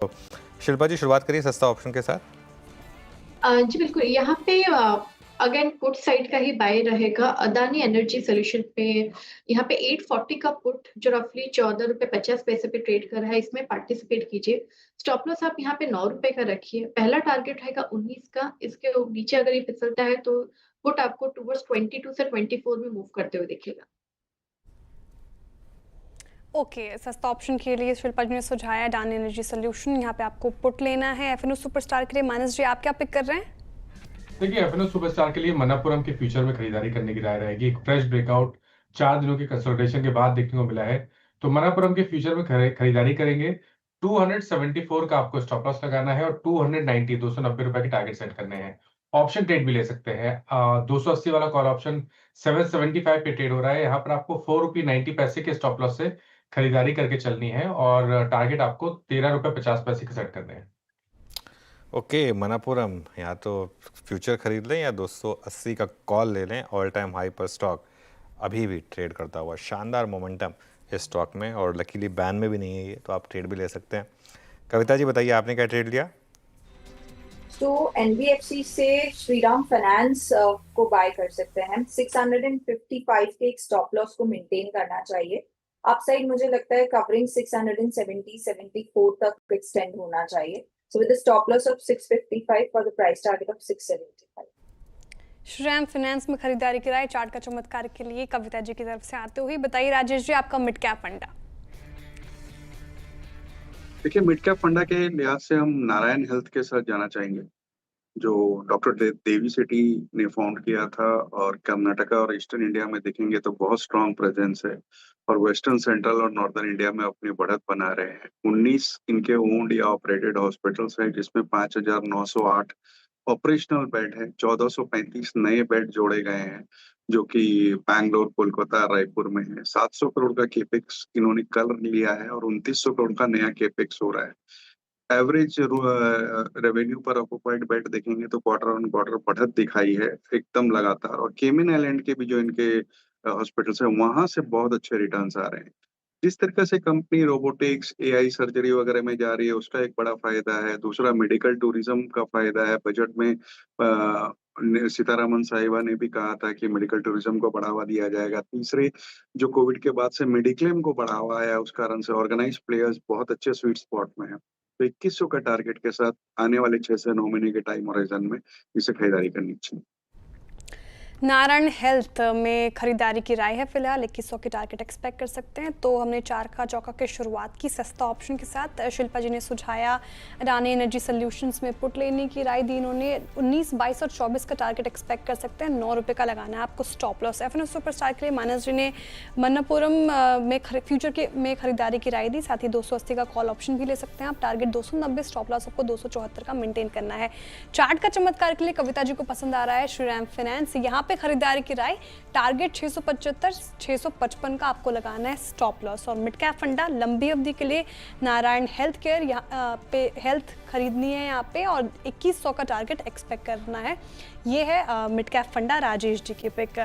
तो शिल्पा जी शुरुआत करिए सस्ता ऑप्शन के साथ। जी बिल्कुल, यहाँ पे अगेन पुट साइड का ही बाय रहेगा। अदानी एनर्जी सॉल्यूशन पे यहाँ पे 840 का पुट जो रफली ₹14.50 पे ट्रेड कर रहा है, इसमें पार्टिसिपेट कीजिए। स्टॉप लॉस आप यहाँ पे ₹9 का रखिए। पहला टारगेट रहेगा 19 का। इसके नीचे अगर ये फिसलता है तो पुट आपको टुवर्ड्स 22 से 24 में मूव करते हुए दिखेगा। ओके, सस्ता ऑप्शन के लिए शिल्पा जी ने सुझाया अडानी एनर्जी सॉल्यूशन। यहाँ पे आपको पुट लेना है एफएनओ सुपरस्टार के लिए। मानस जी, आप क्या पिक कर रहे हैं? देखिए, एफएनओ सुपरस्टार के लिए मणप्पुरम के फ्यूचर में खरीदारी करने की राय रहेगी। एक फ्रेश ब्रेकआउट 4 दिनों की कंसोलिडेशन के बाद देखने को मिला है, तो मणप्पुरम के फ्यूचर में खरीदारी करेंगे। 274 का आपको स्टॉप लॉस लगाना है और 290 ₹290 के टारगेट सेट करने हैं। ऑप्शन ट्रेड भी ले सकते हैं। 280 वाला कॉल ऑप्शन 775 पे ट्रेड हो रहा है। यहाँ पर आपको ₹4.90 के स्टॉप लॉस से खरीदारी करके चलनी है और टारगेट आपको ₹13.50 के सेट करने हैं। ओके मनापुरम, या तो फ्यूचर खरीद लें या 280 का कॉल ले लें। ऑल टाइम हाई पर स्टॉक अभी भी ट्रेड करता हुआ, शानदार मोमेंटम इस स्टॉक में, और लकीली बैन में भी नहीं है ये, तो आप ट्रेड भी ले सकते हैं। कविता जी बताइए, आपने क्या ट्रेड लिया? तो एनबीएफसी से श्रीराम फाइनेंस को बाय कर सकते हैं। 655 के एक स्टॉप लॉस को मेंटेन करना चाहिए। अपसाइड मुझे लगता है कवरिंग 670-74 तक एक्सटेंड होना चाहिए। So with the stop loss of 655 for the price target of 675। Shriram finance में खरीदारी की राय चार्ट का चमत्कार के लिए कविता जी की तरफ से आते हुए बताइए। राजेश जी, आपका मिड कैप फंडा। देखिए, मिड कैप फंडा के लिहाज से हम नारायण हेल्थ के साथ जाना चाहेंगे, जो डॉक्टर देवी सेठी ने फाउंड किया था, और कर्नाटका और ईस्टर्न इंडिया में देखेंगे तो बहुत स्ट्रांग प्रेजेंस है, और वेस्टर्न, सेंट्रल और नॉर्दर्न इंडिया में अपनी बढ़त बना रहे हैं। 19 इनके ओन्ड या ऑपरेटेड हॉस्पिटल्स हैं, जिसमें 5,908 ऑपरेशनल बेड है। 1,435 नए बेड जोड़े गए हैं, जो कि बैंगलोर, कोलकाता, रायपुर में है। 700 करोड़ का केपेक्स इन्होंने कल लिया है, और 2900 करोड़ का नया केपेक्स हो रहा है। एवरेज रेवेन्यू पर ऑक्युपाइड बेड देखेंगे तो क्वार्टर ऑन क्वार्टर बढ़त दिखाई है एकदम लगातार। और केमिन आइलैंड के भी जो इनके हॉस्पिटल्स हैं, वहां से बहुत अच्छे रिटर्न्स आ रहे हैं। जिस तरीके से कंपनी रोबोटिक्स, एआई सर्जरी वगैरह में जा रही है, उसका एक बड़ा फायदा है। दूसरा, मेडिकल टूरिज्म का फायदा है। बजट में सीतारामन साहिबा ने भी कहा था कि मेडिकल टूरिज्म को बढ़ावा दिया जाएगा। तीसरे, जो कोविड के बाद से मेडिक्लेम को बढ़ावा आया, उस कारण से ऑर्गेनाइज्ड प्लेयर्स बहुत अच्छे स्वीट स्पॉट में है। तो 2100 का टारगेट के साथ आने वाले 6 से 9 महीने के टाइम होराइजन में इसे खरीदारी करनी चाहिए। नारायण हेल्थ में खरीदारी की राय है फिलहाल। 2100 की टारगेट एक्सपेक्ट कर सकते हैं। तो हमने चार का चौका की शुरुआत की सस्ता ऑप्शन के साथ। शिल्पा जी ने सुझाया अडानी एनर्जी सॉल्यूशंस में पुट लेने की राय दी इन्होंने। 19, 22 और 24 का टारगेट एक्सपेक्ट कर सकते हैं। ₹9 का लगाना है आपको स्टॉप लॉस। एफएनओ सुपरस्टार के लिए मानस जी ने मन्नपुरम में फ्यूचर के में खरीदारी की राय दी। साथ ही 280 का कॉल ऑप्शन भी ले सकते हैं आप। टारगेट 290, स्टॉप लॉस आपको 274 का मेंटेन करना है। चार्ट का चमत्कार के लिए कविता जी को पसंद आ रहा है श्रीराम फाइनेंस। यहाँ पे खरीदारी की राय टारगेट 675, 655 का आपको लगाना है स्टॉप लॉस। और मिड कैप फंडा लंबी अवधि के लिए नारायण हेल्थ केयर यहाँ पे हेल्थ खरीदनी है यहाँ पे, और 2100 का टारगेट एक्सपेक्ट करना है। ये है मिड कैप फंडा राजेश जी की पिक।